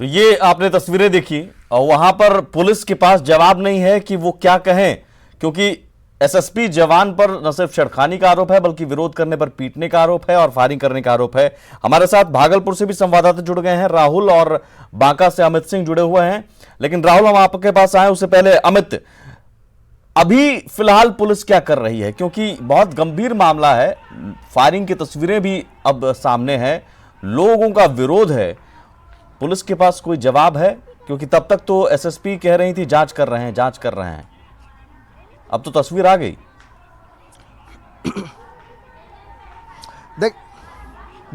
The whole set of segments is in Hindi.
तो ये आपने तस्वीरें देखी और वहां पर पुलिस के पास जवाब नहीं है कि वो क्या कहें, क्योंकि एसएसपी जवान पर न सिर्फ छेड़खानी का आरोप है बल्कि विरोध करने पर पीटने का आरोप है और फायरिंग करने का आरोप है। हमारे साथ भागलपुर से भी संवाददाता जुड़ गए हैं, राहुल, और बांका से अमित सिंह जुड़े हुए हैं। लेकिन राहुल, हम आपके पास आए उससे पहले अमित, अभी फिलहाल पुलिस क्या कर रही है, क्योंकि बहुत गंभीर मामला है, फायरिंग की तस्वीरें भी अब सामने हैं, लोगों का विरोध है, पुलिस के पास कोई जवाब है? क्योंकि तब तक तो एसएसपी कह रही थी जांच कर रहे हैं, जांच कर रहे हैं, अब तो तस्वीर आ गई। देख,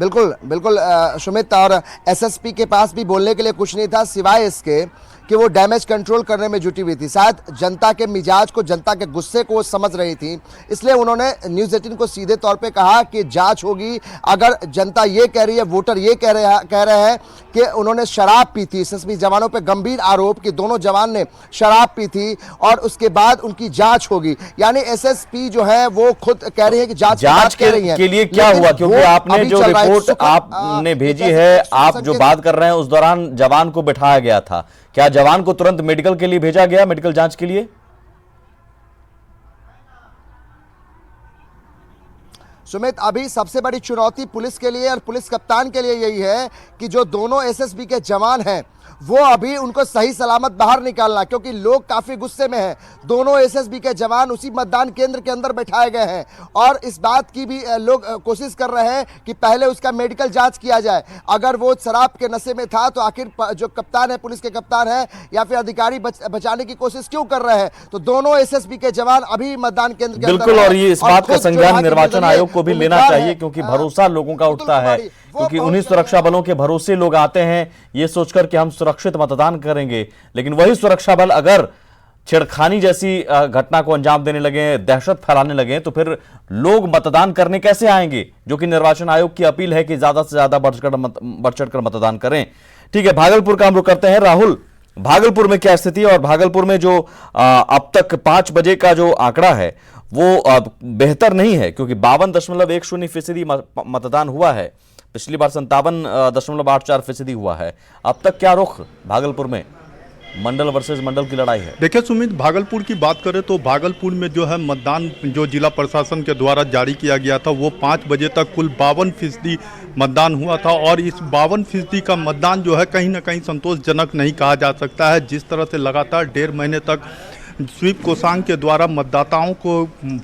बिल्कुल बिल्कुल सुमित, और एसएसपी के पास भी बोलने के लिए कुछ नहीं था सिवाय इसके कि वो डैमेज कंट्रोल करने में जुटी हुई थी। शायद जनता के मिजाज को, जनता के गुस्से को वो समझ रही थी, इसलिए उन्होंने न्यूज़ 18 को सीधे तौर पे कहा कि जांच होगी। अगर जनता ये कह रही है, वोटर ये कह रहे हैं कि उन्होंने शराब पी थी, एसएसपी जवानों पे गंभीर आरोप कि दोनों जवान ने शराब पी थी और उसके बाद उनकी जांच होगी। यानी एसएसपी जो है वो खुद कह रही है कि जांच के लिए क्या हुआ, क्योंकि आपने जो रिपोर्ट आपने भेजी है, आप जो बात कर रहे हैं, उस दौरान जवान को बिठाया गया था, क्या जवान को तुरंत मेडिकल के लिए भेजा गया, मेडिकल जांच के लिए? सुमित, अभी सबसे बड़ी चुनौती पुलिस के लिए और पुलिस कप्तान के लिए यही है कि जो दोनों एसएसबी के जवान हैं वो अभी उनको सही सलामत बाहर निकालना, क्योंकि लोग काफी गुस्से में हैं। दोनों एसएसबी के जवान उसी मतदान केंद्र के अंदर बैठाए गए हैं और इस बात की भी लोग कोशिश कर रहे हैं कि पहले उसका मेडिकल जांच किया जाए। अगर वो शराब के नशे में था तो आखिर जो कप्तान है, पुलिस के कप्तान है या फिर अधिकारी बचाने की कोशिश क्यों कर रहे हैं? तो दोनों एसएसबी के जवान अभी मतदान केंद्र के अंदर। बिल्कुल, और ये इस बात का संज्ञान निर्वाचन आयोग को भी लेना चाहिए, क्योंकि भरोसा लोगों का उठता है, क्योंकि उन्हीं सुरक्षा बलों के भरोसे लोग आते हैं ये सोचकर कि हम सुरक्षित मतदान करेंगे, लेकिन वही सुरक्षा बल अगर छेड़खानी जैसी घटना को अंजाम देने लगे, दहशत फैलाने लगे, तो फिर लोग मतदान करने कैसे आएंगे? जो कि निर्वाचन आयोग की अपील है कि ज्यादा से ज्यादा बढ़ चढ़कर मतदान करें। ठीक है, भागलपुर का हम रुख करते हैं। राहुल, भागलपुर में क्या स्थिति है और भागलपुर में जो अब तक 5 बजे का जो आंकड़ा है वो बेहतर नहीं है, क्योंकि 52.10% मतदान हुआ है, पिछली बार 57.84% हुआ है। अब तक क्या रुख भागलपुर में, मंडल वर्सेस मंडल की लड़ाई है? देखिए सुमित, भागलपुर की बात करें तो भागलपुर में जो है मतदान जो जिला प्रशासन के द्वारा जारी किया गया था वो 5 बजे तक कुल 52% मतदान हुआ था, और इस 52% का मतदान जो है कहीं ना कहीं संतोषजनक नहीं कहा जा सकता है। जिस तरह से लगातार 1.5 महीने तक स्वीप कोषांग के द्वारा मतदाताओं को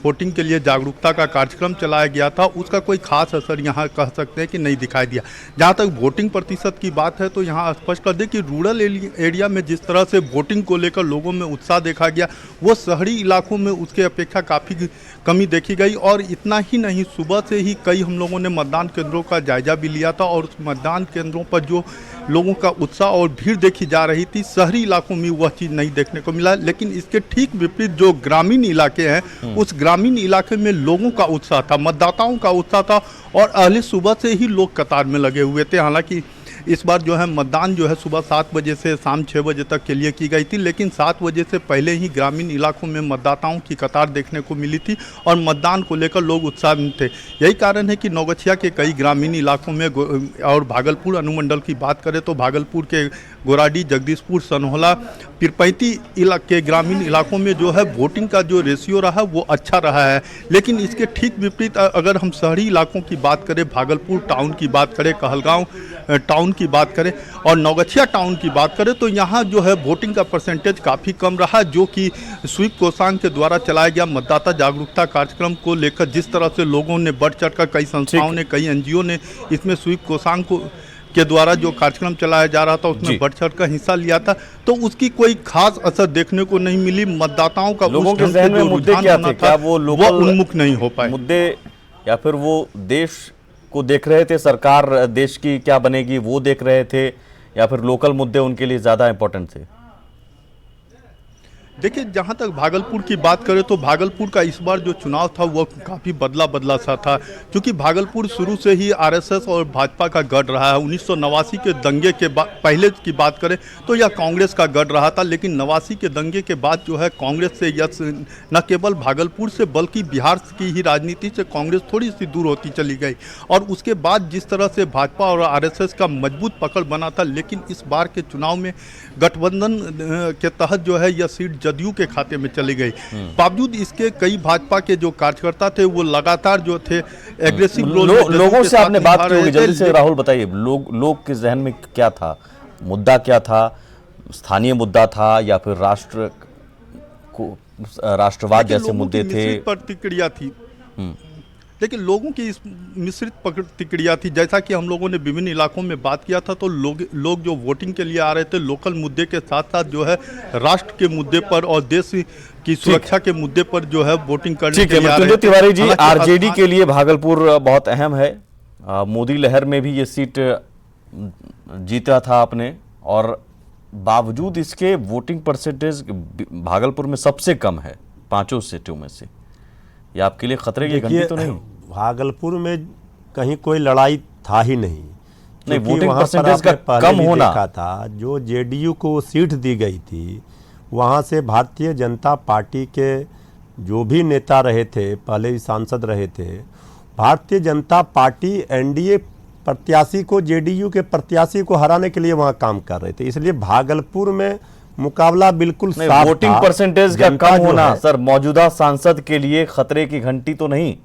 वोटिंग के लिए जागरूकता का कार्यक्रम चलाया गया था, उसका कोई खास असर यहाँ कह सकते हैं कि नहीं दिखाई दिया। जहाँ तक वोटिंग प्रतिशत की बात है तो यहाँ स्पष्ट कर दें कि रूरल एरिया में जिस तरह से वोटिंग को लेकर लोगों में उत्साह देखा गया, वो शहरी इलाकों में उसके अपेक्षा काफ़ी कमी देखी गई। और इतना ही नहीं, सुबह से ही कई हम लोगों ने मतदान केंद्रों का जायजा भी लिया था, और उस मतदान केंद्रों पर जो लोगों का उत्साह और भीड़ देखी जा रही थी, शहरी इलाकों में वह चीज़ नहीं देखने को मिला। लेकिन इसके ठीक विपरीत जो ग्रामीण इलाके हैं, उस ग्रामीण इलाके में लोगों का उत्साह था, मतदाताओं का उत्साह था, और अहले सुबह से ही लोग कतार में लगे हुए थे। हालांकि इस बार जो है मतदान जो है सुबह 7 बजे से शाम 6 बजे तक के लिए की गई थी, लेकिन 7 बजे से पहले ही ग्रामीण इलाकों में मतदाताओं की कतार देखने को मिली थी और मतदान को लेकर लोग उत्साहित थे। यही कारण है कि नौगछिया के कई ग्रामीण इलाकों में और भागलपुर अनुमंडल की बात करें तो भागलपुर के गोराडी, जगदीशपुर, सनहोला, पिरपैंती के ग्रामीण इलाकों में जो है वोटिंग का जो रेशियो रहा वो अच्छा रहा है। लेकिन इसके ठीक विपरीत अगर हम शहरी इलाकों की बात करें, भागलपुर टाउन की बात करें, कहलगांव टाउन की बात करें और नौगछिया टाउन की बात करें, तो यहाँ जो है वोटिंग का परसेंटेज काफ़ी कम रहा, जो कि स्वीप कोषांग के द्वारा चलाया गया मतदाता जागरूकता कार्यक्रम को लेकर जिस तरह से लोगों ने बढ़ चढ़कर, कई संस्थाओं ने, कई एनजीओ ने इसमें स्वीप कोषांग के द्वारा जो कार्यक्रम चलाया जा रहा था उसमें बढ़ चढ़ कर हिस्सा लिया था, तो उसकी कोई खास असर देखने को नहीं मिली। मतदाताओं का लोगों के जहन में मुद्दे क्या थे? क्या वो उन्मुख नहीं हो पाए मुद्दे, या फिर वो देश को देख रहे थे, सरकार देश की क्या बनेगी वो देख रहे थे, या फिर लोकल मुद्दे उनके लिए ज्यादा इंपॉर्टेंट थे? देखिए, जहाँ तक भागलपुर की बात करें तो भागलपुर का इस बार जो चुनाव था वो काफ़ी बदला बदला सा था, क्योंकि भागलपुर शुरू से ही आरएसएस और भाजपा का गढ़ रहा है। 1989 के दंगे के पहले की बात करें तो यह कांग्रेस का गढ़ रहा था, लेकिन 89 के दंगे के बाद जो है कांग्रेस से यह न केवल भागलपुर से बल्कि बिहार की ही राजनीति से कांग्रेस थोड़ी सी दूर होती चली गई। और उसके बाद जिस तरह से भाजपा और आरएसएस का मजबूत पकड़ बना था, लेकिन इस बार के चुनाव में गठबंधन के तहत जो है यह सीट जदयू के खाते में चली गई। बावजूद इसके कई भाजपा के जो कार्यकर्ता थे वो लगातार जो थे एग्रेसिव लोगों से आपने बात की होगी, जल्दी से राहुल बताइए, लोग के जहन में क्या था, मुद्दा क्या था, स्थानीय मुद्दा था या फिर राष्ट्रवाद जैसे मुद्दे थे? प्रतिक्रिया थी, लेकिन लोगों की इस मिश्रित प्रतिक्रिया थी। जैसा कि हम लोगों ने विभिन्न इलाकों में बात किया था, तो लोग जो वोटिंग के लिए आ रहे थे लोकल मुद्दे के साथ साथ जो है राष्ट्र के मुद्दे पर और देश की सुरक्षा के मुद्दे पर जो है वोटिंग करने के लिए आ रहे थे। तिवारी जी, आरजेडी के लिए भागलपुर बहुत अहम है। मोदी लहर में भी ये सीट जीता था आपने, और बावजूद इसके वोटिंग परसेंटेज भागलपुर में सबसे कम है 5 सीटों में से। ये आपके लिए खतरे की घंटी तो नहीं? भागलपुर में कहीं कोई लड़ाई था ही नहीं, वोटिंग परसेंटेज का कम होना देखा था। जो जेडीयू को सीट दी गई थी वहां से भारतीय जनता पार्टी के जो भी नेता रहे थे, पहले भी सांसद रहे थे, भारतीय जनता पार्टी एनडीए प्रत्याशी को, जेडीयू के प्रत्याशी को हराने के लिए वहां काम कर रहे थे। इसलिए भागलपुर में मुकाबला बिल्कुल साफ वोटिंग था। परसेंटेज का कम होना सर मौजूदा सांसद के लिए खतरे की घंटी तो नहीं?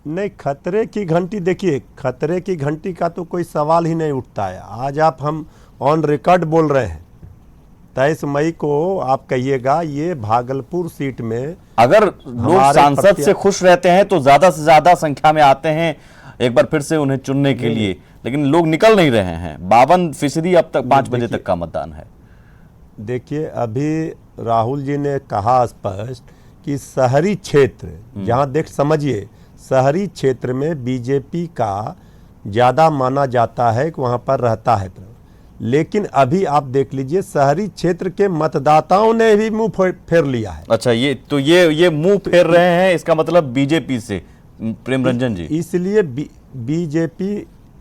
नहीं, खतरे की घंटी, देखिए खतरे की घंटी का तो कोई सवाल ही नहीं उठता है। आज हम ऑन रिकॉर्ड बोल रहे हैं, 23 मई को आप कहिएगा ये भागलपुर सीट में अगर लोग सांसद से खुश रहते हैं तो ज्यादा से ज्यादा संख्या में आते हैं एक बार फिर से उन्हें चुनने के लिए, लेकिन लोग निकल नहीं रहे हैं। 52% अब तक 5 बजे तक का मतदान है। देखिए, अभी राहुल जी ने कहा स्पष्ट कि शहरी क्षेत्र, जहां समझिए शहरी क्षेत्र में बीजेपी का ज़्यादा माना जाता है कि वहां पर रहता है, लेकिन अभी आप देख लीजिए शहरी क्षेत्र के मतदाताओं ने भी मुंह फेर लिया है। अच्छा, ये मुंह फेर रहे हैं, इसका मतलब बीजेपी से, प्रेम रंजन जी? इसलिए बीजेपी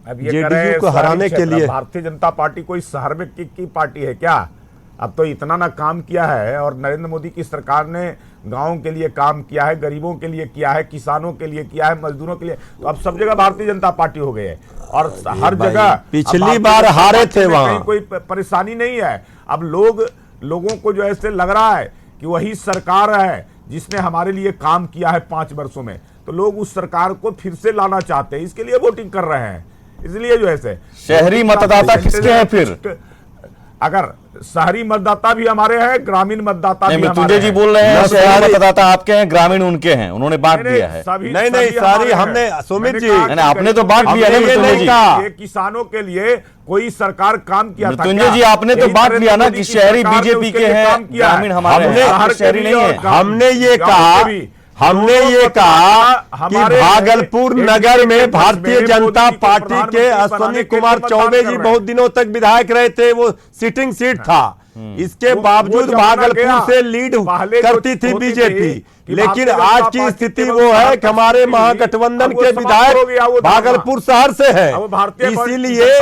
जेडीयू को हराने के लिए, भारतीय जनता पार्टी कोई शहर में की पार्टी है क्या? अब तो इतना ना काम किया है, और नरेंद्र मोदी की सरकार ने गांवों के लिए काम किया है, गरीबों के लिए किया है, किसानों के लिए किया है, मजदूरों के लिए। तो अब सब जगह भारतीय जनता पार्टी हो गई है, और हर जगह पिछली बार हारे थे वहां, कोई परेशानी नहीं है। अब लोगों को जो ऐसे लग रहा है कि वही सरकार है जिसने हमारे लिए काम किया है 5 वर्षों में, तो लोग उस सरकार को फिर से लाना चाहते हैं, इसके लिए वोटिंग कर रहे हैं। इसलिए जो ऐसे शहरी मतदाता किसके हैं फिर? अगर शहरी मतदाता भी हमारे हैं, ग्रामीण मतदाता भी हमारे तुझे जी बोल रहे हैं शहरी मतदाता आपके हैं, ग्रामीण उनके हैं, उन्होंने बांट दिया है। नहीं, सारी हमने, सुमित जी आपने तो बांट दिया है। किसानों के लिए कोई सरकार काम किया था? मृत्युंजय जी, आपने तो बांट दिया ना कि शहरी बीजेपी के हैं, ग्रामीण हमारे, शहरी नहीं है। हमने ये कहा कि भागलपुर नगर में भारतीय जनता पार्टी के अश्विनी कुमार चौबे जी बहुत दिनों तक विधायक रहे थे, वो सिटिंग सीट था। इसके बावजूद भागलपुर से लीड करती थी बीजेपी, लेकिन आज की स्थिति वो है कि हमारे महागठबंधन के विधायक भागलपुर शहर से है। इसीलिए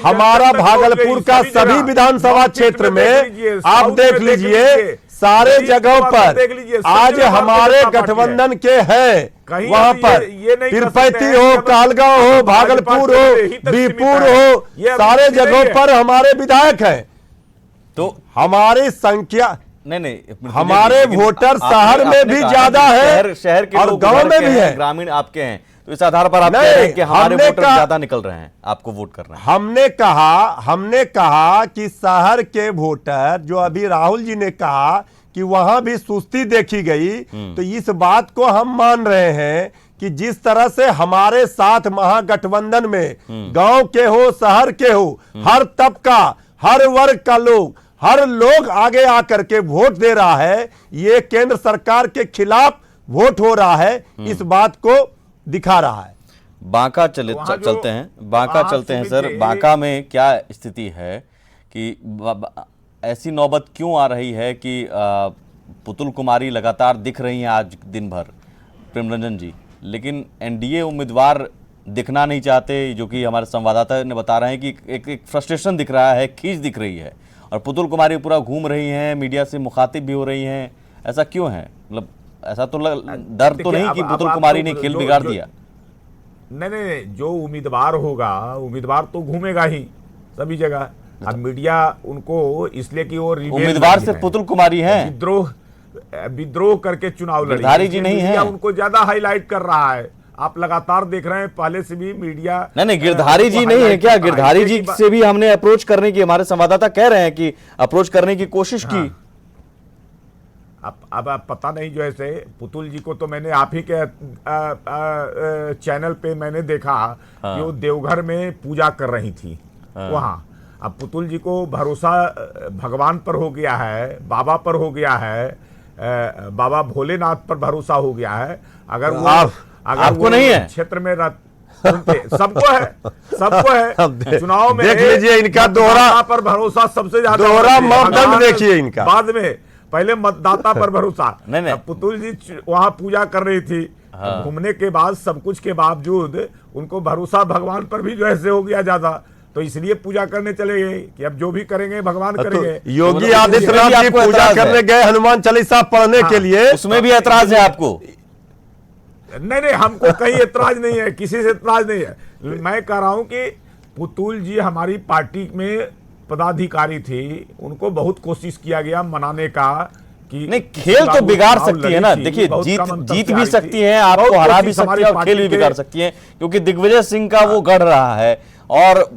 हमारा भागलपुर का सभी विधानसभा क्षेत्र में आप देख लीजिए, सारे जगहों पर आज हमारे गठबंधन के हैं। वहां पर तिरुपति हो, कालगांव हो, भागलपुर हो, बीरपुर हो, सारे जगहों पर हमारे विधायक हैं। तो हमारी संख्या नहीं, हमारे वोटर शहर में भी ज्यादा है, शहर के और गांव में भी है, ग्रामीण आपके हैं। तो इस आधार पर आप कह रहे हैं कि हमारे वोटर ज्यादा निकल रहे हैं, आपको वोट कर रहे हैं। हमने कहा कि शहर के वोटर, जो अभी राहुल जी ने कहा कि वहां भी सुस्ती देखी गई, तो इस बात को हम मान रहे हैं कि जिस तरह से हमारे साथ महागठबंधन में गांव के हो, शहर के हो, हर तबका, हर वर्ग का लोग, हर लोग आगे आकर के वोट दे रहा है, ये केंद्र सरकार के खिलाफ वोट हो रहा है, इस बात को दिखा रहा है। बांका चलते हैं, बांका चलते हैं सर। बांका में क्या स्थिति है कि ऐसी नौबत क्यों आ रही है कि पुतुल कुमारी लगातार दिख रही हैं आज दिन भर, प्रेमरंजन जी, लेकिन एनडीए उम्मीदवार दिखना नहीं चाहते, जो कि हमारे संवाददाता ने बता रहे हैं कि एक फ्रस्ट्रेशन दिख रहा है, खींच दिख रही है, और पुतुल कुमारी पूरा घूम रही हैं, मीडिया से मुखातिब भी हो रही हैं। ऐसा क्यों है? मतलब ऐसा तो डर तो नहीं कि पुतुल कुमारी ने खेल बिगाड़ दिया? नहीं, जो उम्मीदवार होगा, उम्मीदवार तो घूमेगा ही सभी जगह। अब मीडिया उनको इसलिए कि वो उम्मीदवार सिर्फ पुतुल कुमारी हैं, विद्रोह करके चुनाव लड़ी, गिरधारी जी नहीं है, उनको ज्यादा हाईलाइट कर रहा है। आप लगातार देख रहे हैं, पहले से भी मीडिया नहीं, गिरधारी जी नहीं है क्या? गिरधारी जी से भी हमने अप्रोच करने की, हमारे संवाददाता कह रहे हैं कि अप्रोच करने की कोशिश की। अब पता नहीं, जो ऐसे पुतुल जी को तो मैंने आप ही के चैनल पे मैंने देखा कि वो देवघर में पूजा कर रही थी वहां। अब पुतुल जी को भरोसा भगवान पर हो गया है, बाबा पर हो गया है, बाबा भोलेनाथ पर भरोसा हो गया है। अगर वो आपको नहीं है, क्षेत्र में सबको है चुनाव में देख लीजिए इनका दोहरा पर भरोसा सबसे ज्यादा, दोहरा मापदंड देखिए इनका। बाद में पहले मतदाता पर भरोसा। पुतुल जी वहां पूजा कर रही थी, घूमने के बाद सब कुछ के बावजूद उनको भरोसा भगवान पर भी जो ऐसे हो गया ज्यादा, तो इसलिए पूजा करने चले गए कि अब जो भी करेंगे भगवान करेंगे। योगी आदित्यनाथ जी पूजा करने गए हनुमान चालीसा पढ़ने के लिए, उसमें भी ऐतराज है आपको? नहीं, हमको कहीं ऐतराज नहीं है, किसी से ऐतराज नहीं है। मैं कह रहा हूं कि पुतुल जी हमारी पार्टी में पदाधिकारी थी, उनको बहुत कोशिश किया गया मनाने का कि नहीं, खेल तो बिगाड़ सकती है ना। देखिए, जीत भी सकती है, आपको हरा भी सकती है, और खेल भी बिगाड़ सकती है, क्योंकि दिग्विजय सिंह का वो गढ़ रहा है, और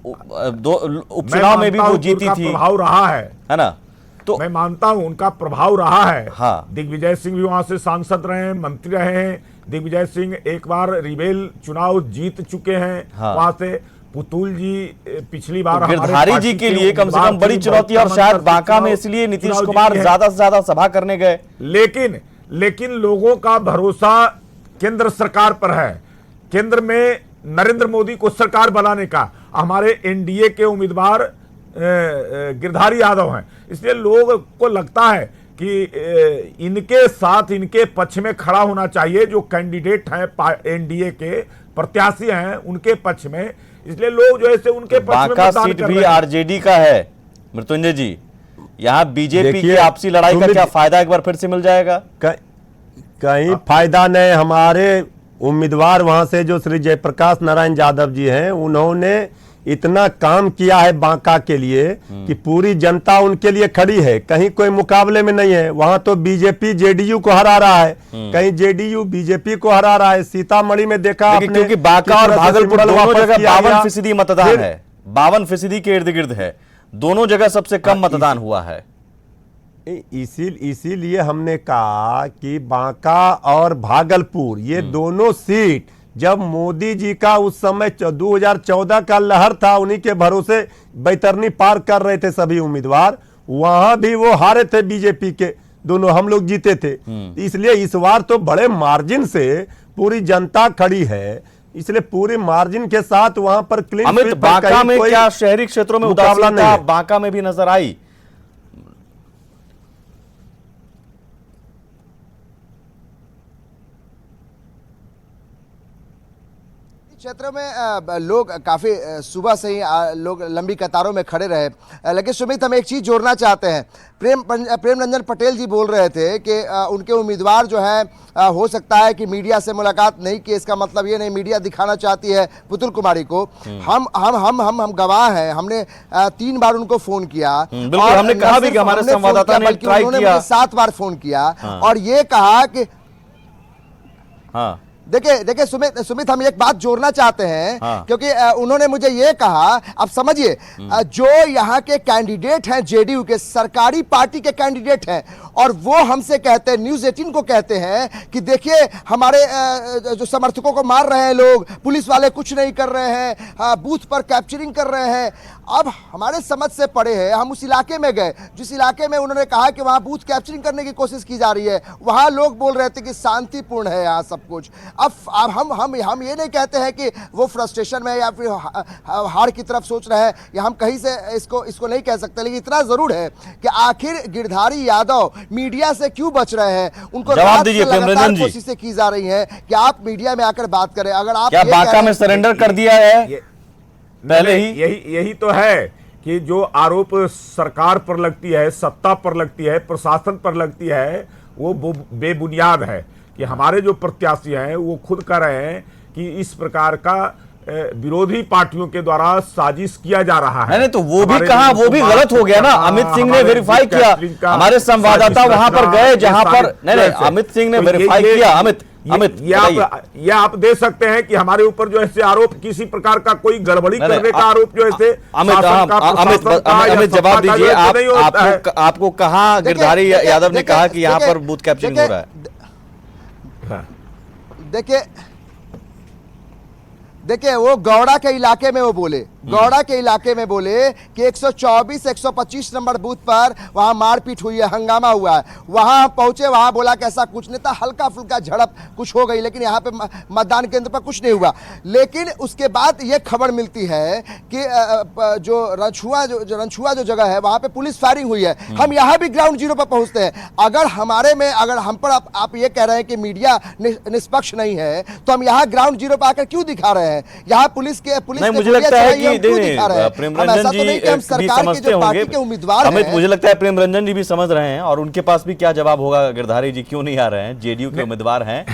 उपचुनाव में भी वो जीती थी, प्रभाव रहा है ना? तो मैं मानता हूं उनका प्रभाव रहा है। हाँ। दिग्विजय सिंह भी वहां से सांसद रहे हैं, मंत्री रहे हैं। दिग्विजय सिंह एक बार रिबेल चुनाव जीत चुके हैं वहां से। पुतुल जी पिछली बार गिरधारी जी के लिए कम से कम बड़ी चुनौती, और शायद बांका में इसलिए नीतीश कुमार ज्यादा से ज्यादा सभा करने गए। लेकिन लोगों का भरोसा केंद्र सरकार पर है, केंद्र में नरेंद्र मोदी को सरकार बनाने का। हमारे एनडीए के उम्मीदवार गिरधारी यादव हैं, इसलिए लोगों को लगता है कि इनके साथ, इनके पक्ष में खड़ा होना चाहिए। जो कैंडिडेट हैं एनडीए के प्रत्याशी हैं उनके पक्ष में, इसलिए लोग जो है उनके पक्ष में बांका सीट भी आरजेडी का है मृत्युंजय जी। यहाँ बीजेपी की आपसी लड़ाई का क्या फायदा एक बार फिर से मिल जाएगा? कहीं फायदा नहीं। हमारे उम्मीदवार वहां से जो श्री जयप्रकाश नारायण यादव जी हैं, उन्होंने इतना काम किया है बांका के लिए कि पूरी जनता उनके लिए खड़ी है, कहीं कोई मुकाबले में नहीं है। वहां तो बीजेपी जेडीयू को हरा रहा है, कहीं जेडीयू बीजेपी को हरा रहा है। सीतामढ़ी में देखा आपने, क्योंकि बांका और भागलपुर दोनों जगह 52% मतदान है, 52% के इर्द गिर्द है, दोनों जगह सबसे कम मतदान हुआ है। इसीलिए हमने कहा कि बांका और भागलपुर ये दोनों सीट, जब मोदी जी का उस समय 2014 का लहर था, उन्हीं के भरोसे बैतरनी पार कर रहे थे सभी उम्मीदवार, वहां भी वो हारे थे बीजेपी के, दोनों हम लोग जीते थे। इसलिए इस बार तो बड़े मार्जिन से पूरी जनता खड़ी है, इसलिए पूरी मार्जिन के साथ वहां पर क्लीन अमित, बांका में क्या शहरी क्षेत्रों में उदासीनता बांका में भी नजर आई? क्षेत्र में लोग काफ़ी सुबह से ही लोग लंबी कतारों में खड़े रहे। लेकिन सुमित, हम एक चीज़ जोड़ना चाहते हैं। प्रेमरंजन पटेल जी बोल रहे थे कि उनके उम्मीदवार जो है, हो सकता है कि मीडिया से मुलाकात नहीं की, इसका मतलब ये नहीं मीडिया दिखाना चाहती है पुतुल कुमारी को। हम गवाह हैं, हमने 3 बार उनको फोन किया, और हमने कहा भी कि हमारे संवाददाता ने ट्राई किया, 7 बार फोन किया, और ये कहा कि देखिए सुमित, हम एक बात जोड़ना चाहते हैं, क्योंकि उन्होंने मुझे ये कहा, अब समझिए, जो यहाँ के कैंडिडेट हैं जेडीयू के, सरकारी पार्टी के कैंडिडेट हैं, और वो हमसे कहते हैं, न्यूज़ 18 को कहते हैं कि देखिए हमारे जो समर्थकों को मार रहे हैं लोग, पुलिस वाले कुछ नहीं कर रहे हैं, बूथ पर कैप्चरिंग कर रहे हैं। अब हमारे समझ से परे है, हम उस इलाके में गए जिस इलाके में उन्होंने कहा कि वहाँ बूथ कैप्चरिंग करने की कोशिश की जा रही है, वहाँ लोग बोल रहे थे कि शांतिपूर्ण है यहाँ सब कुछ। अब हम ये नहीं कहते हैं कि वो फ्रस्ट्रेशन में या फिर हार की तरफ सोच रहे हैं, या हम कहीं से इसको नहीं कह सकते, लेकिन इतना जरूर है कि आखिर गिरधारी यादव मीडिया से क्यों बच रहे हैं। उनको जवाब दीजिए प्रेमरंजन जी। कोशिशें की जा रही हैं कि आप मीडिया में आकर बात करें। अगर आप क्या बांका में सरेंडर कर दिया है पहले ही? यही तो है कि जो आरोप सरकार पर लगती है, सत्ता पर लगती है, प्रशासन पर लगती है, वो बेबुनियाद है। कि हमारे जो प्रत्याशी हैं वो खुद कह रहे हैं कि इस प्रकार का विरोधी पार्टियों के द्वारा साजिश किया जा रहा है। नहीं तो वो भी कहा, वो भी गलत हो गया ना। अमित सिंह ने वेरीफाई किया, हमारे संवाददाता वहां पर गए जहां पर नहीं अमित सिंह ने वेरीफाई किया। अमित ये आप दे सकते हैं कि हमारे ऊपर जो ऐसे आरोप, किसी प्रकार का कोई गड़बड़ी करने का आरोप जो ऐसे अमित जवाब दीजिए। आपको कहा गिरधारी यादव ने कहा कि यहाँ पर बूथ कैप्चरिंग हो रहा है? देखिए वो गौड़ा के इलाके में वो बोले, गौड़ा के इलाके में बोले कि 124 125 नंबर बूथ पर वहां मारपीट हुई है, हंगामा हुआ है। वहां पहुंचे, वहां बोला कि ऐसा कुछ नहीं था, हल्का फुल्का झड़प कुछ हो गई, लेकिन यहाँ पे मतदान केंद्र पर कुछ नहीं हुआ। लेकिन उसके बाद ये खबर मिलती है कि जो रनछुआ जो जगह है वहां पे पुलिस फायरिंग हुई है। हम यहाँ भी ग्राउंड जीरो पर पहुंचते हैं। अगर हम पर आप ये कह रहे हैं कि मीडिया निष्पक्ष नहीं है, तो हम यहाँ ग्राउंड जीरो पर आकर क्यों दिखा रहे हैं? यहाँ पुलिस मुझे लगता है कि प्रेमरंजन जी भी समझते होंगे। अमित, मुझे लगता है प्रेमरंजन जी भी समझ रहे हैं, और उनके पास भी क्या जवाब होगा, गिरधारी जी क्यों नहीं आ रहे हैं, जेडीयू के उम्मीदवार हैं।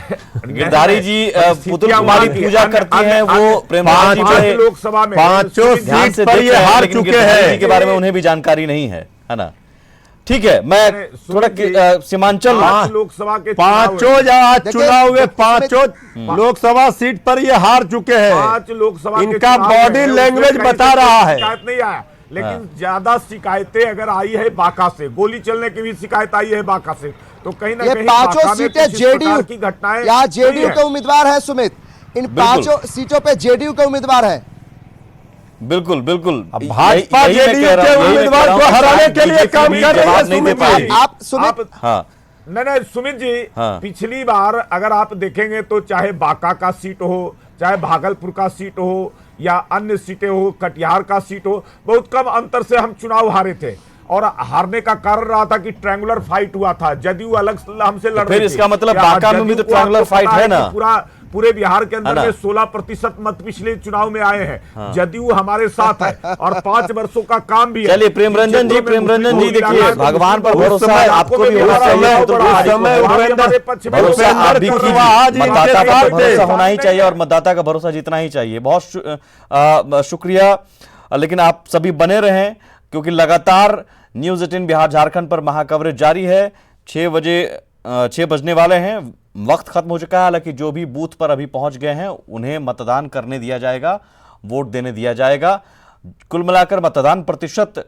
गिरधारी जी पुतुल कुमारी पूजा करती हैं, वो प्रेमरंजन जी लोकसभा में 5 सीट पर ये हार चुके हैं, के बारे में उन्हें भी जानकारी नहीं है ना। ठीक है, मैं थोड़ा सीमांचल लोकसभा के पांचों चुनाव हुए, पांचों लोकसभा सीट पर ये हार चुके हैं। 5 लोकसभा इनका बॉडी लैंग्वेज बता रहा है। शिकायत नहीं आया, लेकिन ज्यादा शिकायतें अगर आई है बांका से, गोली चलने की भी शिकायत आई है बांका से, तो कहीं ना कहीं पांचों सीटें जेडीयू की घटनाएं, यहाँ जेडीयू के उम्मीदवार है सुमित, इन 5 सीटों पे जेडीयू के उम्मीदवार है। बिल्कुल भाजपा जेडीयू के उम्मीदवार को हराने के लिए काम कर रही है सुमित जी। आप सुमित, हाँ नहीं सुमित जी, पिछली बार अगर आप देखेंगे तो चाहे बांका का सीट हो, चाहे भागलपुर का सीट हो, या अन्य सीटें हो, कटिहार का सीट हो, बहुत कम अंतर से हम चुनाव हारे थे। और हारने का कारण रहा था कि ट्रायंगुलर फाइट हुआ था, जदयू अलग हमसे लड़ रही थी। फिर इसका मतलब बांका में भी तो ट्रायंगुलर फाइट है ना। पूरे बिहार के अंदर में 16% मत पिछले चुनाव में आए हैं। जदयू हमारे साथ है और 5 वर्षों का काम भी है। चलिए प्रेमरंजन जी देखिए, भगवान पर भरोसा है, आपको भी होना चाहिए, भरोसा आप भी कीजिए। मतदाता पर भरोसा होना ही चाहिए, और मतदाता का भरोसा जीतना ही चाहिए। बहुत शुक्रिया, लेकिन आप सभी बने रहें, क्योंकि लगातार न्यूज़ 18 बिहार झारखंड पर महाकवरेज जारी है। 6 बजने वाले हैं, वक्त खत्म हो चुका है। हालांकि जो भी बूथ पर अभी पहुंच गए हैं उन्हें मतदान करने दिया जाएगा, वोट देने दिया जाएगा। कुल मिलाकर मतदान प्रतिशत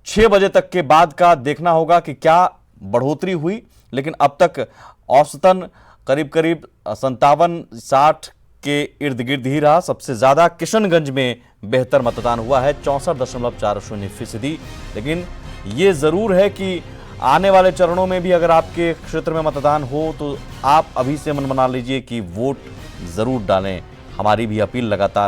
6 बजे तक के बाद का देखना होगा कि क्या बढ़ोतरी हुई, लेकिन अब तक औसतन करीब 57-60 के इर्द गिर्द ही रहा। सबसे ज्यादा किशनगंज में बेहतर मतदान हुआ है, 64.40%। लेकिन ये जरूर है कि आने वाले चरणों में भी अगर आपके क्षेत्र में मतदान हो तो आप अभी से मन बना लीजिए कि वोट जरूर डालें। हमारी भी अपील लगातार